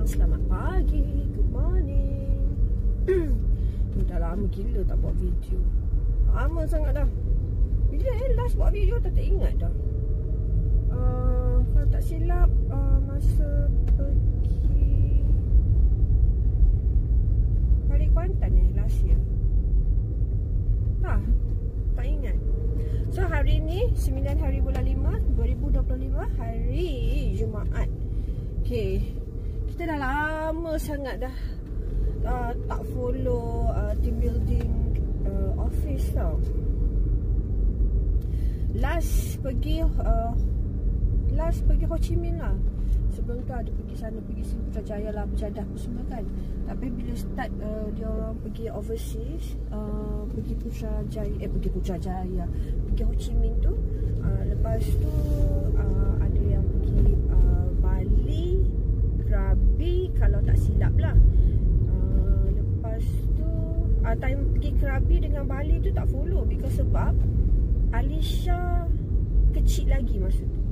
Selamat pagi, good morning. Dah lama gila tak buat video. Lama sangat dah. Bila last buat video tak ingat dah. Kalau tak silap masa pergi balik Kuantan last year. Tak ingat. So hari ni 9 hari bulan 5 2025, hari Jumaat. Okay, kita dah lama sangat dah tak follow team building office tau. Last pergi Ho Chi Minh lah. Sebelum tu ada pergi sana, pergi sini, Putrajaya lah, Berjadah apa semua kan. Tapi bila start dia orang pergi overseas, pergi Putrajaya, pergi Ho Chi Minh tu, lepas tu ada yang pergi Bali, Krabi kalau tak silap lah. Lepas tu time pergi Krabi dengan Bali tu tak follow because sebab Alisha kecil lagi masa tu.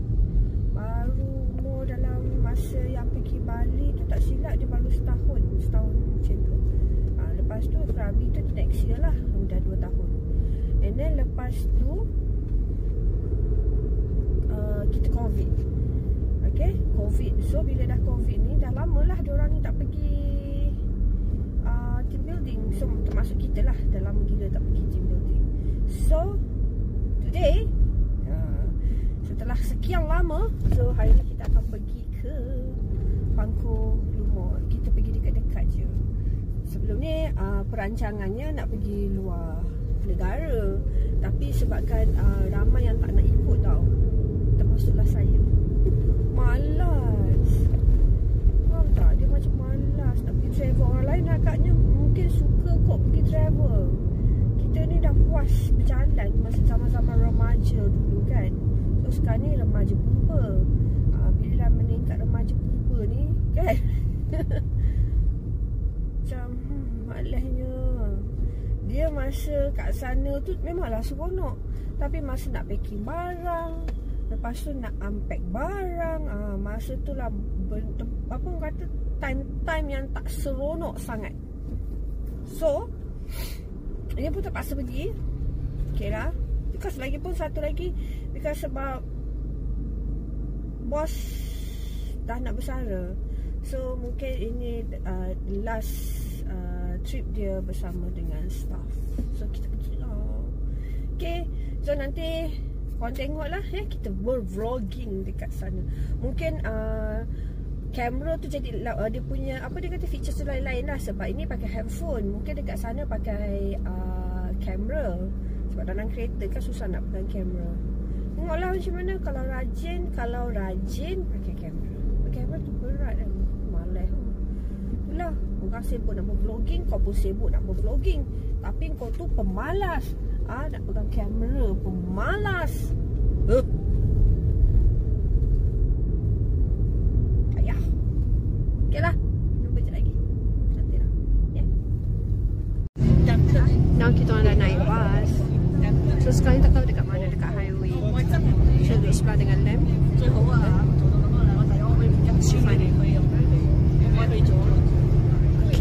Baru umur dalam masa yang pergi Bali tu tak silap dia baru setahun macam tu. Lepas tu Krabi tu next year lah, dah 2 tahun. And then lepas tu kita COVID. Okay, COVID. So bila dah COVID ni, dah lama lah diorang ni tak pergi team building. So termasuk kita lah, dah lama gila tak pergi team building. So today, setelah sekian lama, so hari ni kita akan pergi ke Pangkor Lumor. Kita pergi dekat-dekat je. Sebelum ni perancangannya nak pergi luar negara, tapi sebabkan ramai yang tak nak ikut tau, termasuklah saya. Malas. Faham tak? Dia macam malas nak pergi travel. Orang lain agaknya mungkin suka kot pergi travel. Kita ni dah puas berjalan masa zaman-zaman remaja dulu kan. So sekarang ni remaja purba. Bila meningkat remaja purba ni kan, macam malasnya. Dia masa kat sana tu memanglah seronok, tapi masa nak packing barang, lepas tu nak unpack barang, masa tu lah apa orang kata, time yang tak seronok sangat. So dia pun terpaksa pergi. Okay lah, because lagi pun satu lagi, because sebab bos dah nak bersara. So mungkin ini last trip dia bersama dengan staff. So kita pergi lah. Okay, so nanti korang tengok lah ya, kita vlogging dekat sana. Mungkin kamera tu jadi dia punya apa dia kata, features tu lain-lain lah. Sebab ini pakai handphone, mungkin dekat sana pakai kamera. Sebab dalam kereta kan susah nak pegang kamera. Tengoklah macam mana. Kalau rajin pakai kamera. Kamera tu berat kan, malas. Itulah, orang sibuk nak vlogging, kau pun sibuk nak vlogging, tapi kau tu pemalas. Nak pegang kamera pun malas. Ayah. Okay lah, jumpa je lagi. Nanti lah. Yeah. Now kita orang dah naik bas. So sekarang tak tahu dekat mana, dekat highway. So duduk sebelah dengan lem.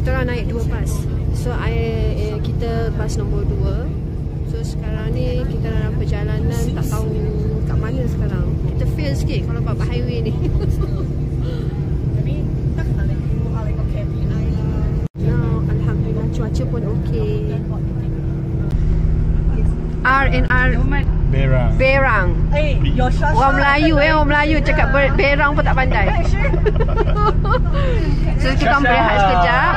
Kita orang naik 2 bas. So kita bas nombor 2. So sekarang ni kita dalam perjalanan, tak tahu kat mana sekarang. Kita fail sikit kalau buat highway ni. No, alhamdulillah cuaca pun okey. R&R Berang. Orang Melayu cakap berang pun tak pandai. So kita berehat sekejap,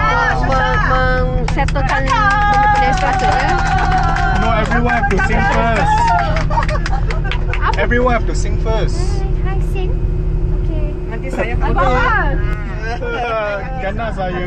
mengsettlekan benda-benda sepatut ya. No, everyone have to sing first. Everyone have to sing first. Hi, sing. Okay. Nanti saya Gana saya.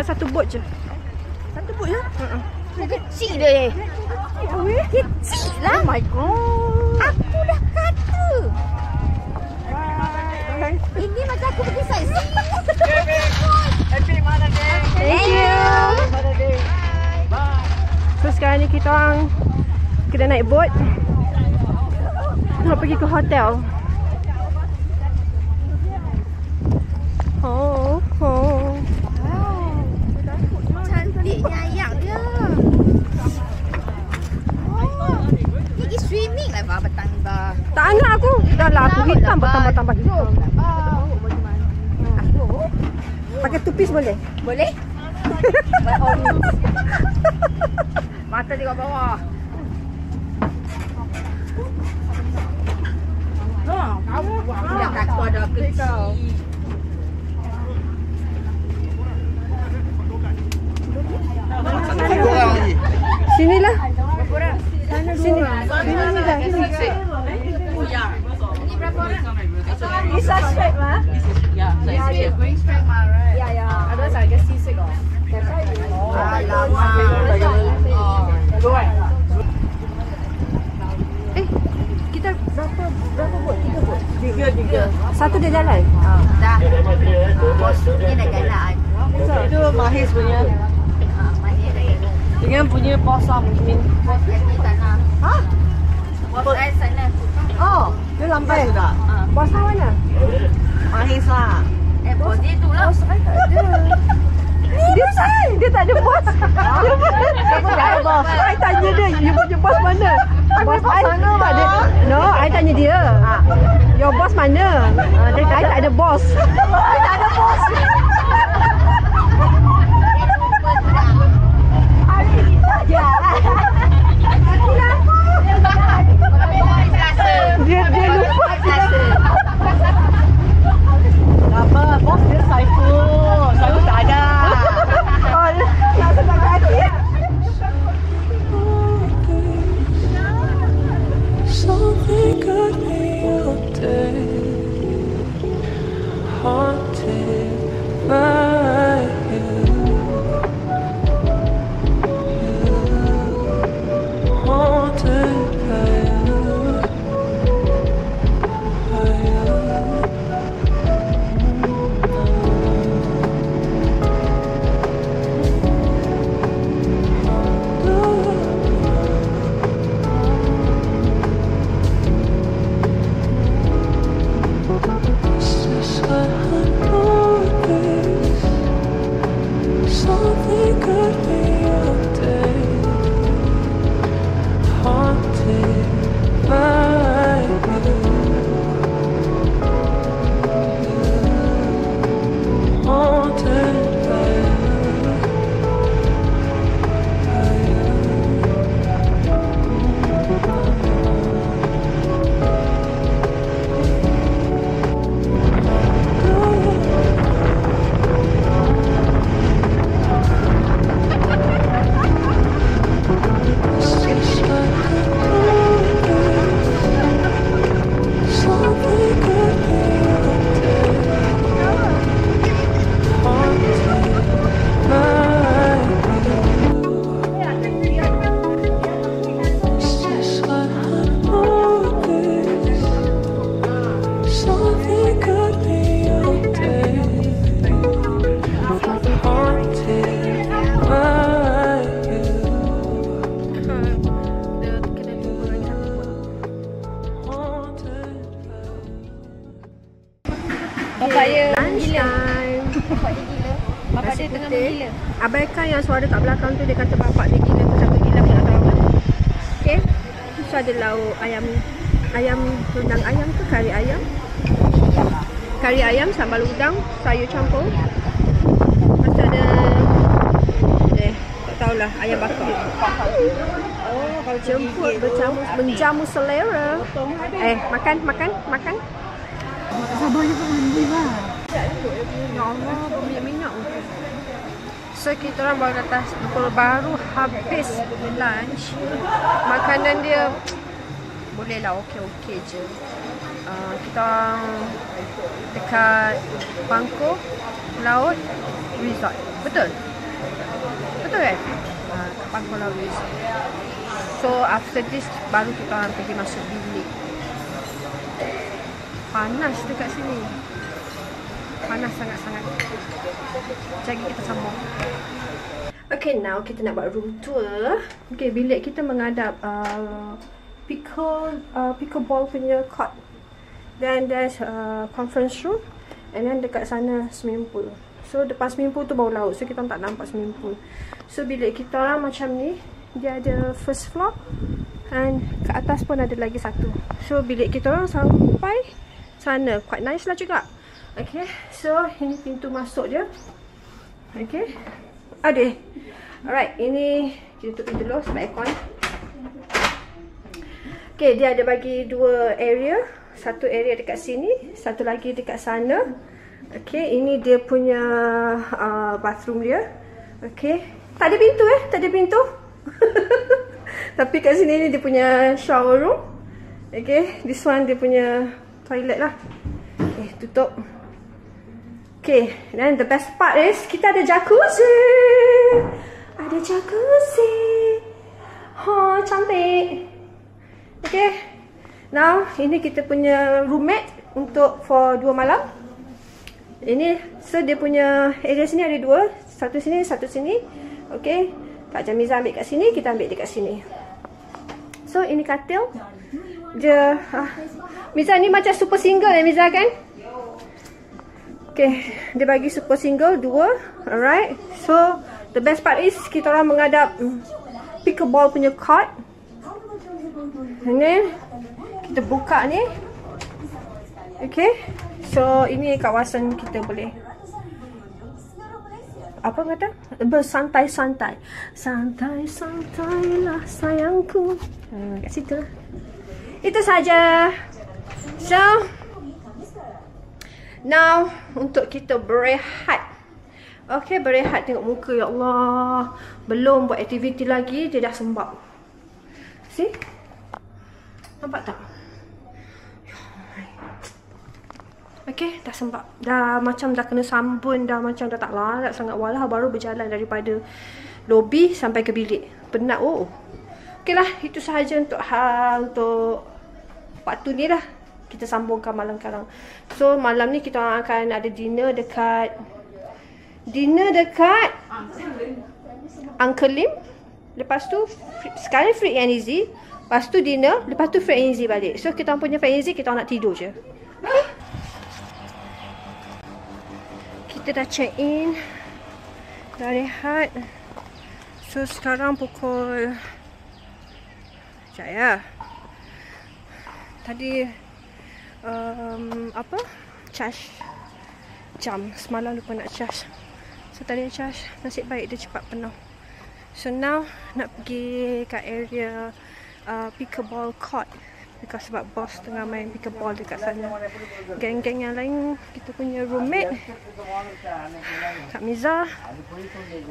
satu bot je. Satu bot je? Kecil dia. Kecil lah. Oh my god. Aku dah kata. Ini macam aku pergi sightseeing. Happy Mother's Day. Thank you. So sekarang ni kita orang kena naik bot nak pergi ke hotel. Oh. Cantiknya ayak dia. Ni pergi swimming lah petang ni bah. Tak nak aku. Dah lah aku hitam tambah hitam. Pakai tupis boleh? Boleh? Mata tengok bawah. Dah kata ada kecil. Sinilah. Sini. Ini berapa orang? It's a straight, ma? Yeah, it's going straight, ma, right? Yeah. Otherwise, I get seasick. Kita berapa bot? 3 bot? 3. Satu dia jalan? Dah. Bos ni dah jalan. Itu Mahis punya. Mahir dah jalan. Dengan punya bos lah mungkin. Bos kat sana. Ha? Bos kat sana. Oh, dia lambat juga. Bos mana? Mahis lah. Bos dia tu lah. Dia tak ada bos. Siapa tak ada bos? I tanya dia, you punya bos mana? Bos I sana, tak ada. No, I tanya dia. Your boss mana? Dia kata I tak ada bos. I tak ada bos. Hari kita je. Dia lupa. Apa? Bos dia Saiful. Saiful tak ada. Oh, nak sedang hati. Something got me all day, haunted by you, haunted by you, by you. Something got me all day, haunted by you, haunted by Bapak dia gila. Lunchtime. Bapak dia gila. Bapak dia tengah menggila. Abaikan yang suara kat belakang tu, dia kata bapak dia gila tu, siapa gila aku tak tahu kan. Okay. So ada lauk ayam rendang ayam ke kari ayam? Kari ayam, sambal udang, sayur campur. Lepas tu ada tak tahulah, ayam bakar. Oh, kalau jemput menjamu selera. Makan. Sabarnya pun mandi lah. Ya Allah, berminyak-minyak. So kita orang baru habis lunch. Makanan dia boleh lah, okey je. Kita orang dekat Bangkok Laut Resort. Betul? Betul kan? Kat Pangkor Laut. So after this baru kita orang pergi masuk bilik. Panas dekat sini. Panas sangat-sangat. Jadi kita sambung. Okay, now kita nak buat room tour. Okay, bilik kita menghadap pickleball punya court. Then there's conference room. And then dekat sana swimming pool. So depan swimming pool tu bawah laut. So kita tak nampak swimming pool. So bilik kita orang macam ni. Dia ada first floor. And ke atas pun ada lagi satu. So bilik kita orang sampai sana. Quite nice lah juga. Okay. So ini pintu masuk dia. Okay. Adik. Alright. Ini kita tutup dulu sebab aircon. Okay. Dia ada bagi dua area. Satu area dekat sini, satu lagi dekat sana. Okay, ini dia punya bathroom dia. Okay, tak ada pintu tak ada pintu. Tapi kat sini ni dia punya shower room. Okay, this one dia punya toilet lah. Okay, tutup. Okay, then the best part is kita ada jacuzzi. Ada jacuzzi. Oh, cantik. Okay. Now, ini kita punya roommate for 2 malam. Ini, so dia punya area sini ada 2. Satu sini, satu sini. Okay. Kak Jamiza ambil kat sini, kita ambil dekat sini. So, ini katil. Dia, Miza ni macam super single Miza kan? Okay. Dia bagi super single 2. Alright. So, the best part is kita orang menghadap pickleball punya court. And then kita buka ni. Okay. So ini kawasan kita boleh apa kata? Bersantai-santai. Santai-santailah sayangku. Kat situ lah. Itu saja. So now untuk kita berehat. Okay, berehat. Tengok muka, ya Allah. Belum buat aktiviti lagi, dia dah sembab. See? Nampak tak? Okay, dah sembab. Dah macam dah kena sambun. Dah macam dah tak larat sangat. Walah baru berjalan daripada lobi sampai ke bilik. Penat. Oh. Okay lah, itu sahaja untuk waktu ni lah. Kita sambungkan malam sekarang. So malam ni kita akan ada dinner dekat Uncle Lim. Lepas tu sekali free and easy. Lepas tu dinner. Lepas tu free and easy balik. So kita punya free and easy kita nak tidur je. Okay. Kita dah check in. Dah rehat. So sekarang pukul sekejap ya. Tadi charge jam. Semalam lupa nak charge. So tadi charge. Nasib baik dia cepat penuh. So now nak pergi kat area pickleball court. Because sebab bos tengah main pickleball dekat sana. Geng-geng yang lain, kita punya roommate Kak Miza,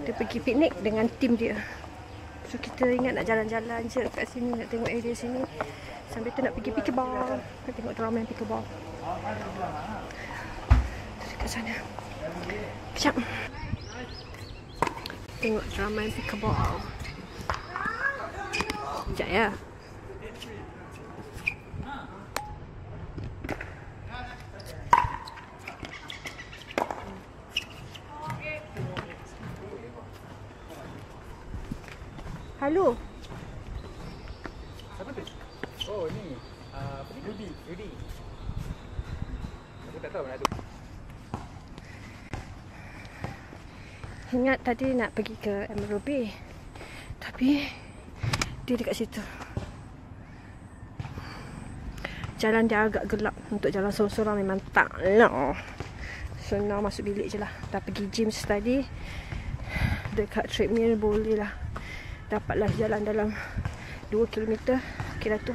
dia pergi piknik dengan tim dia. So kita ingat nak jalan-jalan je kat sini, nak tengok area sini. Sambil tu nak pergi pickleball, nak tengok drama main pickleball. Dekat sana. Kejap. Tengok drama main pickleball. Sekejap ya. Halo. Siapa tu? Oh ni. Yudi. Aku tak tahu mana tu. Ingat tadi nak pergi ke Emerald Bay. Tapi dia dekat situ. Jalan dia agak gelap. Untuk jalan sorang-sorang memang tak lah. So now masuk bilik je lah. Dah pergi gym tadi. Dekat treadmill boleh lah. Dapatlah jalan dalam 2 km. Okay dah tu.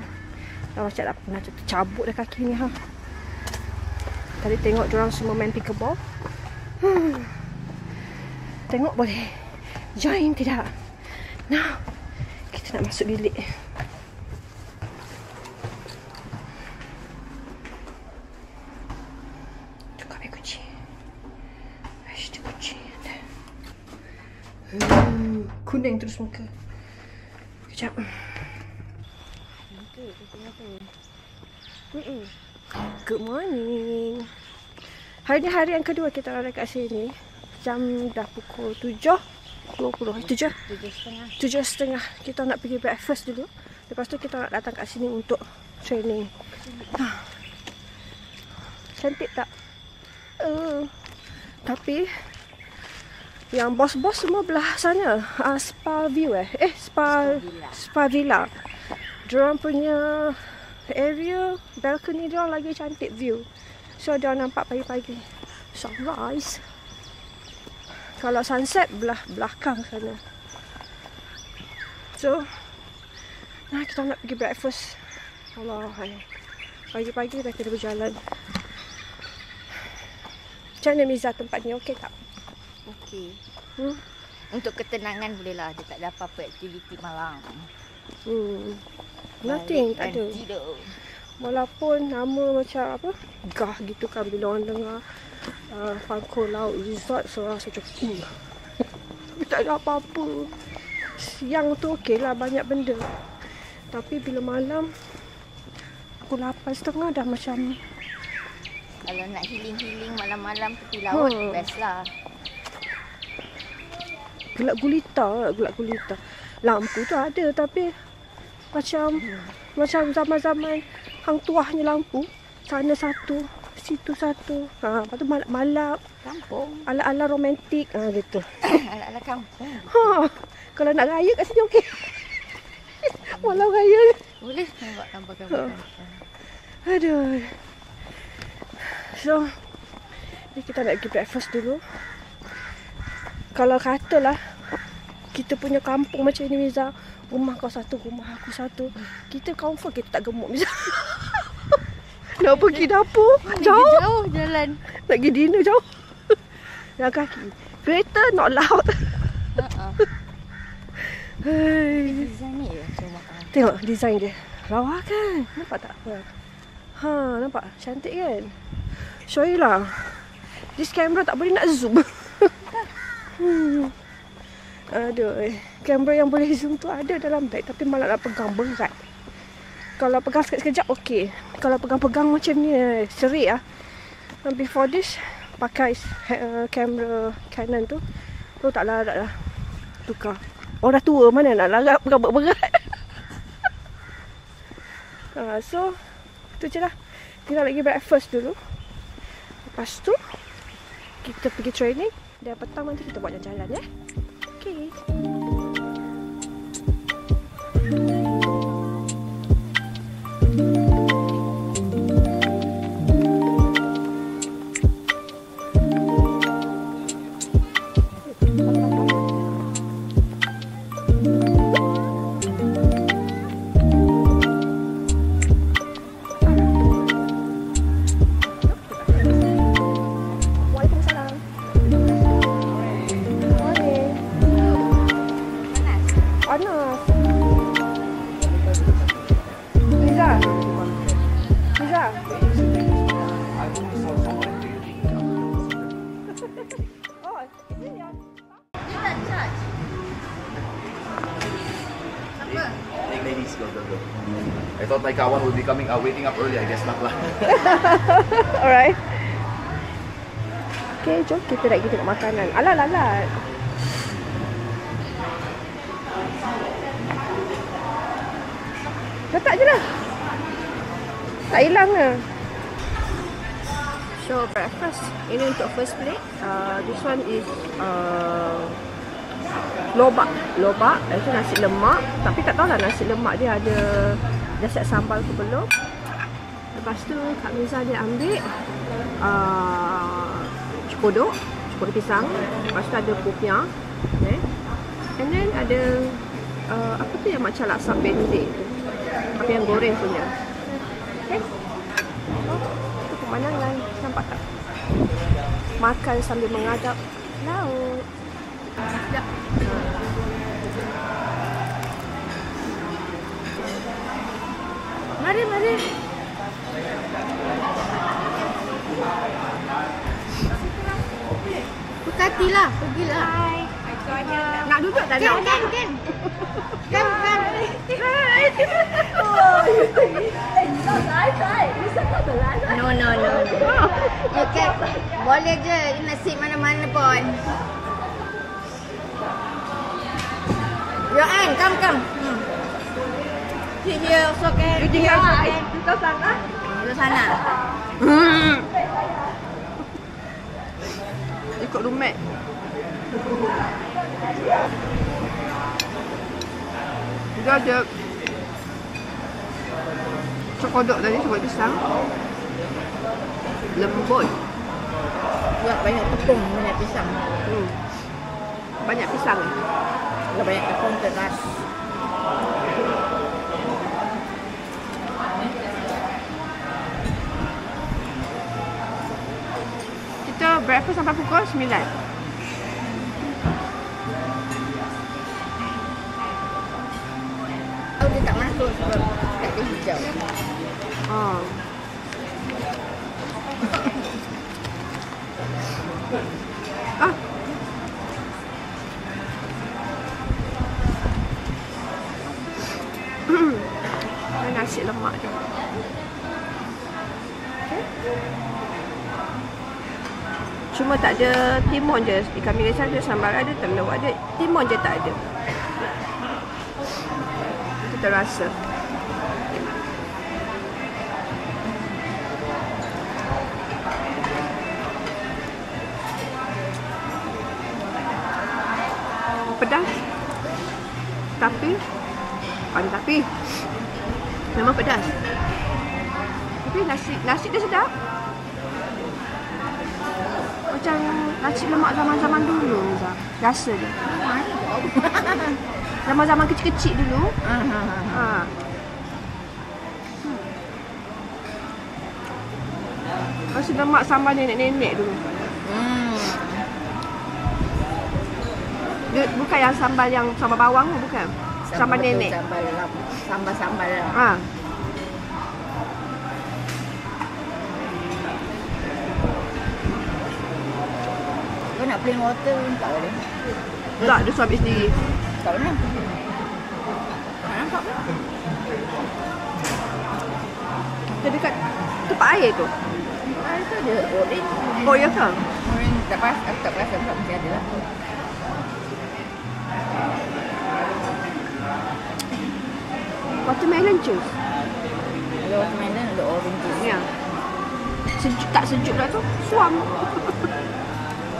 Dah macam nak tercabut dah kaki ni ha. Tadi tengok diorang semua main pickleball. Tengok boleh join tidak. Now kita nak masuk bilik. Tukar ambil kunci. Aish tu kunci ada. kuning terus muka. Kejap. Good morning. Hari ni hari yang kedua kita ada kat sini. Jam dah pukul 7.20. 7.30. Kita nak pergi breakfast dulu. Lepas tu kita nak datang kat sini untuk training. Cantik tak? Tapi yang bos-bos semua belah sana. Spa view Spa Villa. Diorang punya area balcony dia lagi cantik view. So dia nampak pagi-pagi sunrise. Kalau sunset belah belakang sana. So kita nak pergi breakfast. Allah, pagi-pagi dah kena berjalan. Macam mana Miza tempat ni, okey tak? Okey. Untuk ketenangan boleh lah. Dia tak ada apa-apa aktiviti malam. Nothing, tak ada. Walaupun nama macam apa, gah gitu kan bila orang dengar Fangko Laut Resort, so rasa macam tapi tak ada apa-apa. Siang tu okey lah, banyak benda. Tapi bila malam pukul 8.30 dah macam, kalau nak healing malam-malam tepi laut, best lah. Gelap gulita. Lampu tu ada tapi macam zaman-zaman hang tuahnya lampu. Sana satu, situ satu. Lepas tu malap-malap. Kampung. Ala-ala romantik. Gitu. Ala-ala kampung. Kalau nak raya kat sini okey. Walau raya. Boleh nampak kampung. Aduh. So, ni kita nak pergi breakfast dulu. Kalau katalah kita punya kampung macam ni Miza, rumah kau satu, rumah aku satu, kita confirm kita tak gemuk Miza. Nak pergi dapur jauh jalan. Nak pergi dinner jauh. Jalan kaki. Kereta not loud. Design ni je rumah. Tengok design dia. Lawa kan? Nampak tak? Nampak? Cantik kan? Show you lah. This camera tak boleh nak zoom. Aduh, kamera yang boleh zoom tu ada dalam bag tapi malah nak pegang berat. Kalau pegang sekejap okey. Kalau pegang-pegang macam ni serik lah. Before this pakai kamera Canon tu tak larat lah. Tukar. Orang dah tua mana nak larat pegang berat. So tu je lah. Kita lagi breakfast dulu. Lepas tu kita pergi training. Dan petang nanti kita buat jalan-jalan ya. Okay. Ladies, go. I thought my kawan would be coming, waiting up early. I guess not lah. Alright. Okay, jom kita nak pergi tengok makanan. Alat. Letak je lah. Tak hilang lah. So, breakfast. Ini untuk first plate. This one is lobak. Itu nasi lemak. Tapi tak tahulah nasi lemak dia ada dah siap sambal ke belum. Lepas tu Kak Miza dia ambil cukodok pisang. Lepas tu ada popiah. And then ada apa tu yang macam laksa pendek tu. Tapi yang goreng punya. Okay. Itu pemandangan. Nampak tak? Makan sambil menghadap laut. Sedap. Mari. Bukatilah, pergilah. Nak duduk tak nak? Kan. No. You can. Boleh je. You nak sit mana-mana pun. Your Ann, come. Sit here also can. You tinggal kita sana. Duduk sana. Ikut roommate. Dia ada cokodok tadi, cokodok pisang. Lembut. Buat banyak tepung, banyak pisang. Banyak pisang. Kalau banyak tepung keras. Kita breakfast sampai pukul 9. Oh, dia tak masuk sebab tak ada hijau. Oh. Nasi lemak tu. Cuma tak ada timun je. Ikan Malaysia ada, sambal ada, telur ada. Timun je tak ada. Itu terasa. Pedas. Tapi memang pedas. Tapi nasi dia sedap. Macam nasi lemak zaman-zaman dulu Zah. Rasa dia. Zaman-zaman kecil-kecil dulu. Nasi lemak sambal nenek-nenek dulu. Dia bukan yang sambal bawang, bukan. Sambal nenek. Sambal lah. Kau nak plain water pun tak boleh. Tak, dia suami sendiri. Tak boleh. Tak nampak pun. Dia dekat tempat air tu. Air tu ada orange. Oh, ya ke? Orange tak pas, aku tak perasan tak mesti ada lah. Watermelon juice. Ada watermelon, ada orange juice. Ya. Sejuk tak sejuk lah tu. Suam.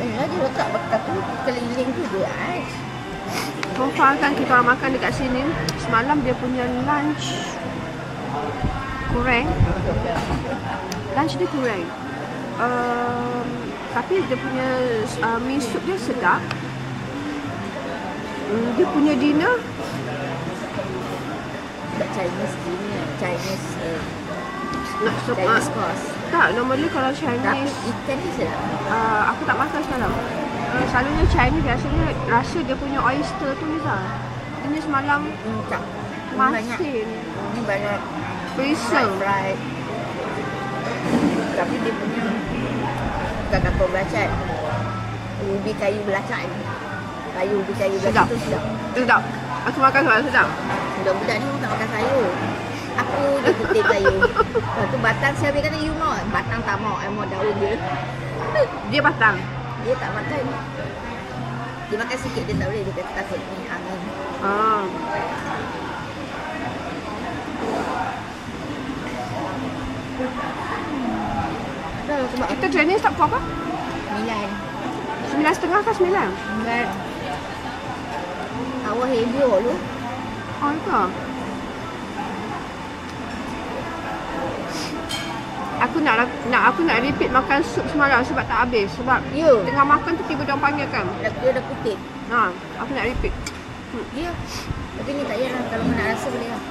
Yalah, dia letak bekas tu keliling tu dia ais. Sofa kan kita orang makan dekat sini. Semalam dia punya lunch kurang. Lunch dia kurang. Tapi dia punya mi soup dia sedap. Dia punya dinner Chinese dinner, Chinese course. Tak, normally kalau Tapi Chinese ikan ni sedap. aku tak makan sekarang. Selalunya Chinese biasanya rasa dia punya oyster tu Nisa. Ini semalam Tak. masin. Ni banyak Freezer. fried. Tapi dia punya bukan kapur belacan. Ubi kayu belacan. Ubi kayu belacan Sedap. tu sedap. Sedap. Aku makan sebab sedap. Budak-budak ni tak makan sayur. Aku je putih sayur. Lepas tu batang saya kata you mau. Batang tak mau. I mau daun dia. Dia batang. Dia tak makan. Dia makan sikit dia tak boleh. Dia kata takut ni angin. Sebab Kita training start pukul apa? 9. 9.30 ke 9? Enggak. Awak heboh lu. Oh, itu. Aku nak repeat makan sup semalam sebab tak habis. Sebab You. tengah makan tu tiba dia orang panggil kan. Dia dah putih. Aku nak repeat. Ya. Tapi ni tak payahlah. Kalau nak rasa boleh lah.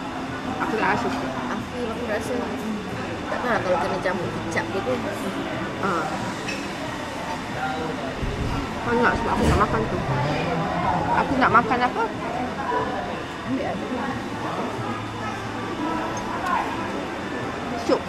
Aku tak rasa sikit. Aku rasa tak tahu lah kalau kena campur kicap gitu. Kau nak sebab aku nak makan tu. Aku nak makan apa? Ambil lah. Sup.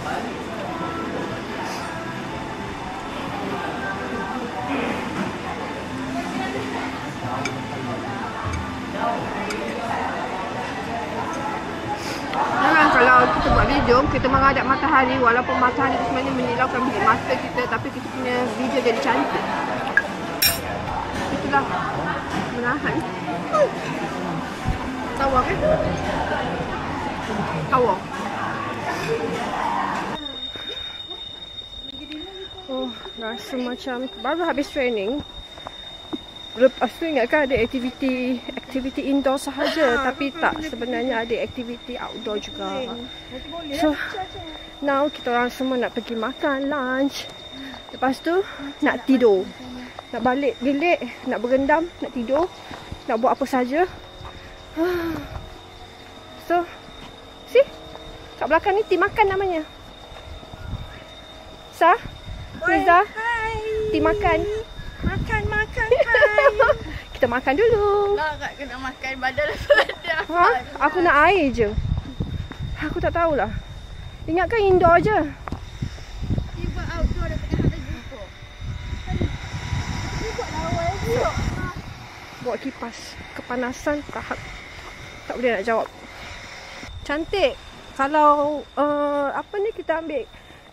kita buat video, kita menghadap matahari. Walaupun matahari tu sebenarnya menyilaukan bilik mata kita, tapi kita punya video jadi cantik. Itulah menahan. Tawar kan? Tawar. Oh, rasa macam baru habis training. Lepas tu ingatkan ada aktiviti indoor sahaja, tapi tak, sebenarnya ada aktiviti outdoor juga. So now kita orang semua nak pergi makan lunch. Lepas tu nak tidur. Nak balik bilik, nak berendam, nak tidur, nak buat apa saja. So see, kat belakang ni tim makan namanya. Sa? Riza? Hai. Tim makan. Makan. Kita makan dulu. Larat kena makan badan sedap. Ha? Aku nak air je. Aku tak tahulah. Ingatkan indoor je. Tiba outdoor dah tengah ada jumpa. Buat lawan je. Buat kipas. Kepanasan tahap. Tak boleh nak jawab. Cantik. Kalau apa ni kita ambil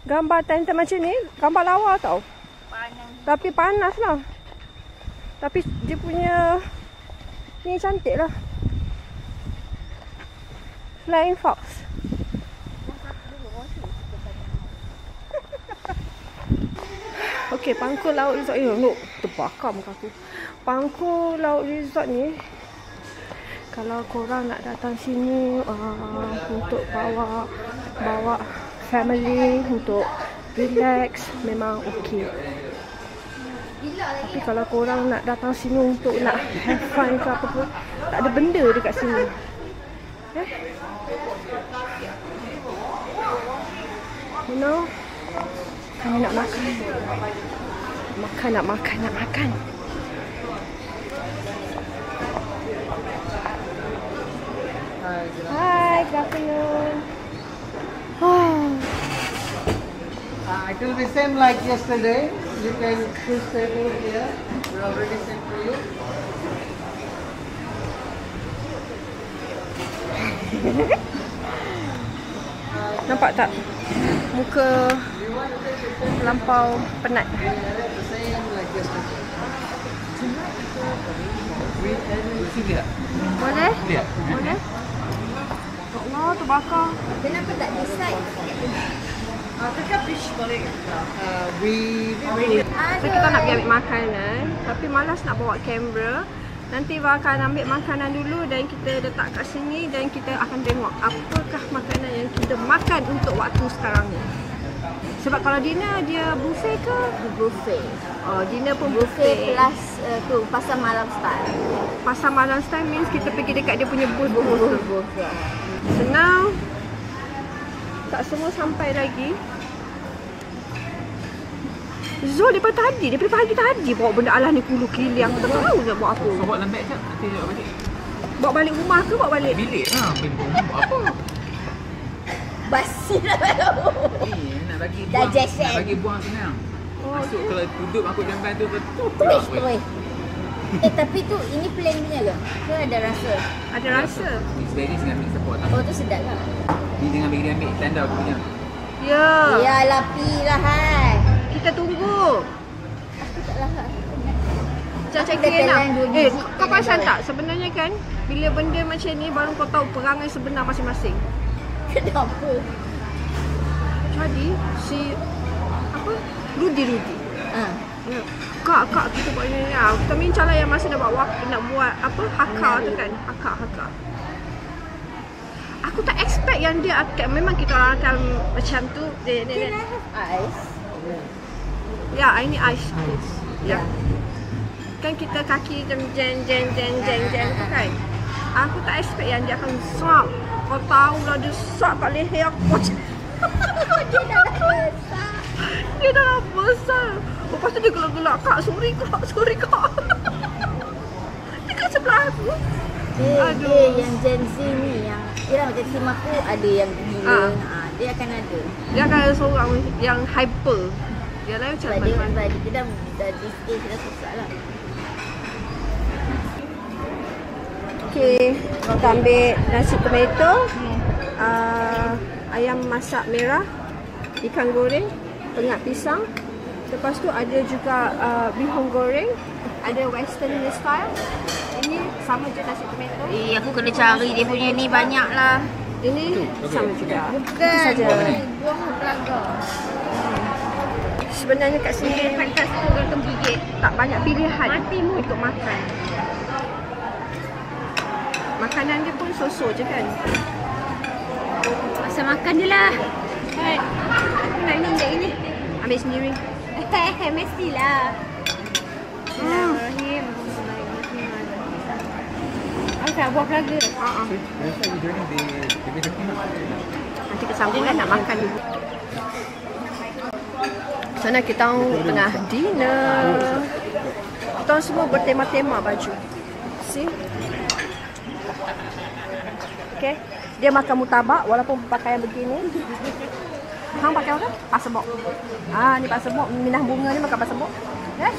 gambar tent macam ni, gambar lawa tau. Panas. Tapi panas lah. Tapi dia punya ni cantik lah. Flying Fox. Okey, Pangkul Laut Resort ni. Look, terbakar muka aku. Pangkul Laut Resort ni, kalau korang nak datang sini untuk bawa family, untuk relax, memang okey. Tapi kalau korang nak datang sini untuk nak have fun ke apa pun, tak ada benda dekat sini. You know, kami nak makan. Nak makan. Hi, good afternoon. It will be same like yesterday. You can choose table here. We already sent for you. Nampak tak? Muka lampau penat. Same like yesterday. Boleh? Boleh? Allah, terbakar. Kenapa tak decide? So kita nak pergi ambil makanan, tapi malas nak bawa kamera. Nanti akan ambil makanan dulu dan kita letak kat sini dan kita akan tengok apakah makanan yang kita makan untuk waktu sekarang ni. Sebab kalau dinner dia buffet ke? Buffet. Oh, dinner pun Buffet buffet. plus tu pasar malam style. Pasar malam style means kita pergi dekat dia punya booth. Buffet. So now tak semua sampai lagi. Zul daripada pagi tadi bawa benda alah ni kulu kili. Aku tak tahu nak buat apa. Bawa dalam beg je, nanti bawa balik. Bawa balik rumah ke bawa balik? Bilik lah, buat apa? Basi lah kalau. Nak bagi buang, Digestion. nak bagi buang senang. Masuk kalau duduk angkut jamban tu betul. Terus. Tapi tu ini plain punya ke? Ke ada rasa? Ada rasa. Mix berries dengan mix support. Oh tu sedap lah. Ni jangan bagi dia ambil tanda punya. Ya. Yalah pilah hai. Kita tunggu. Aku tak lahap. Macam Aku kira nak. telan 2 biji Kau perasan dengan tak? Sebenarnya kan, bila benda macam ni baru kau tahu perangai sebenar masing-masing. Kenapa? Jadi, si apa? Rudy. Ah. Ya. Kak kita buat ni. Kita bincang lah yang masa nak buat apa? Haka tu kan. Haka. Aku tak expect yang dia akan, memang kita orang akan macam tu. Can I have ice? Ya, I need ice please. Ya. Kan kita kaki macam jeng tu kan. Aku tak expect yang dia akan swap. Kau tahulah dia swap kat leher aku. Dia dah besar. Dia dah besar. Lepas tu dia gelak-gelak. Kak, sorry kak. Dia kat sebelah aku. Dia yang Gen Z ni yang yelah macam tim aku ada yang gila. Dia akan ada. Dia akan ada seorang yang hyper. Dia lah macam Sebab dia mana. kita dah di stage dah susah lah. Okay, kita ambil nasi tomato. ayam masak merah, ikan goreng, pengat pisang. Lepas tu ada juga bihun goreng, ada western style. Ini sama je nasi tomato. Aku kena cari dia punya ni banyak lah. Ini sama juga. Itu saja. Buah belaga. Sebenarnya kat sini Pantas tu gantung gigit. tak banyak pilihan untuk makan. Makanan dia pun so-so je kan. Masa makan je lah. Aku nak minum kat ini. Ambil sendiri. Mestilah. Bismillahirrahmanirrahim. Ada buah belaga. Nanti kita sambung kan nak makan dulu. Sana kita tengah dinner. Kita semua bertema-tema baju. See? Okay. Dia makan mutabak walaupun pakaian begini. Hang pakai apa? Pasebok. Ni pasebok. Minah bunga ni makan pasebok. Yes?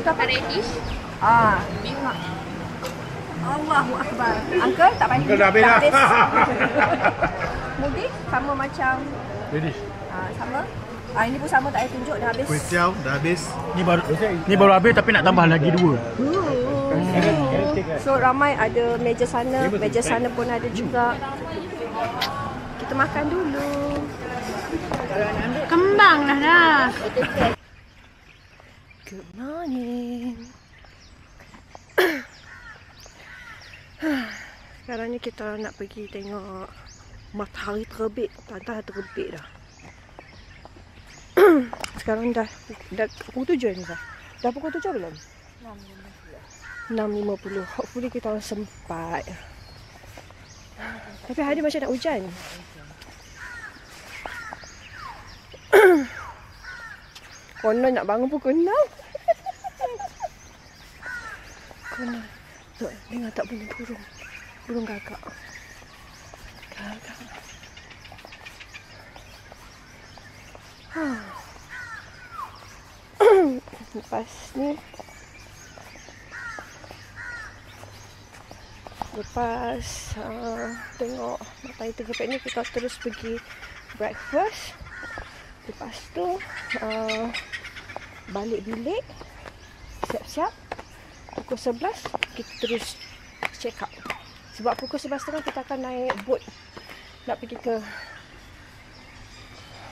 Itu apa? Radish. Tengok. Allahu Akbar. Uncle tak payah. Uncle dah habis dah. Mudi sama macam Radish. sama. Ini pun sama tak payah tunjuk dah habis. Kuih tiaw dah habis. Ni baru habis tapi nak tambah lagi 2. So ramai ada meja sana pun ada juga. Kita makan dulu. Kembang dah. Good morning. Sekarang ni kita nak pergi tengok matahari terbit. Dah terbit dah. Sekarang dah pukul 7 ni dah. Dah pukul 7 belum? 6.50. Hopefully kita orang sempat. Tapi hari macam nak hujan. Konon nak bangun pukul 6. Konon. Tengok, dengar tak bunyi burung. Burung gagak. Gagak. Lepas ni tengok matahari terbit ni kita terus pergi breakfast. Lepas tu balik bilik, siap-siap. Pukul 11 kita terus check out. Sebab pukul 11.30 kita akan naik boat nak pergi ke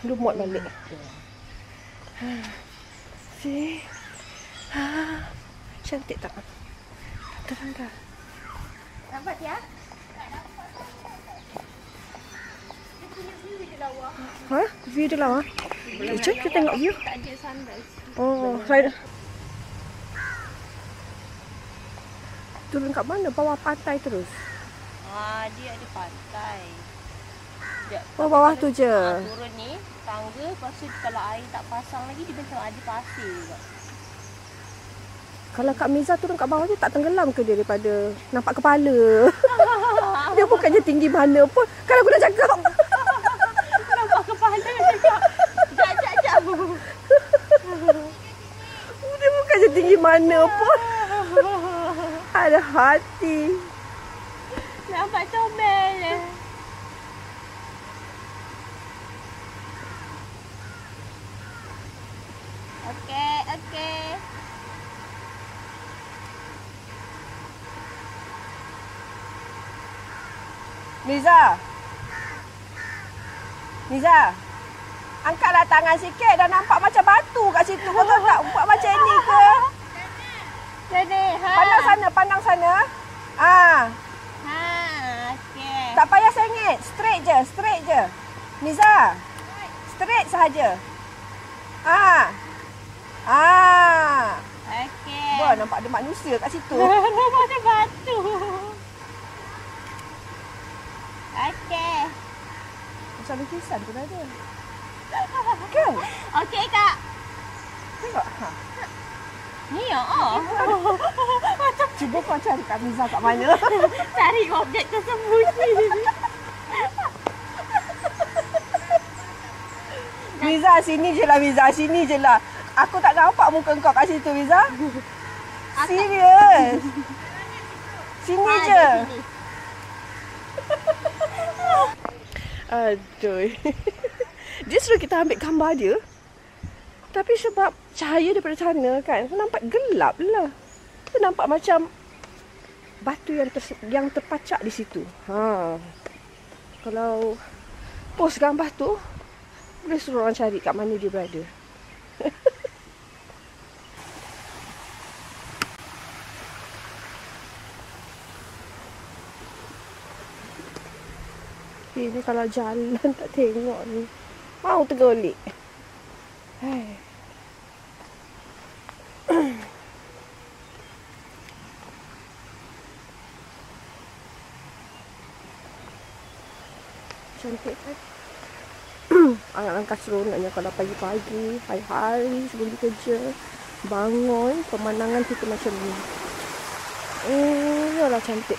Lumut balik. See? Cantik tak? Terang tak? Nampak ya? View dia lawa? Jom kita tengok view. Tak ada sunrise. Oh, saya turun kat mana? Bawah pantai terus? Dia ada pantai. Oh, bawah tu je. Turun ni, tangga. Lepas tu kalau air tak pasang lagi, dia macam ada pasir juga. Kalau Kak Miza turun kat bawah tu, tak tenggelam ke dia daripada nampak kepala? Dia bukannya tinggi mana pun. Kalau aku dah cakap. Nampak kepala cakap. Jap. Dia bukannya tinggi mana pun. Ada hati. Nampak comel. Okey. Miza, angkatlah tangan sikit. Dah nampak macam batu kat situ. Kau tahu tak buat macam ni ke? Sini. Pandang sana. Okey. Tak payah sengit. Straight je. Miza, straight sahaja. Okey. Wah, nampak ada manusia kat situ. Nampak ada batu. Okey. Macam lukisan pun ada. Kan? Okey, Kak. Tengok. Ni ya. Cuba kau cari Kak Miza kat mana. Cari objek tersembunyi. Miza, sini je lah. Aku tak nampak muka kau kat situ, Miza. Serius. Sini je. Aduh. Dia suruh kita ambil gambar dia. Tapi sebab cahaya daripada sana kan, nampak gelap lah. Tu nampak macam batu yang terpacak di situ. Kalau post gambar tu, boleh suruh orang cari kat mana dia berada. Ini kalau jalan tak tengok ni, mau tergolik. Cantik kan? Alangkah seronoknya kalau pagi-pagi, hari-hari sebelum kerja, bangun, pemandangan kita macam ni. Yalah cantik.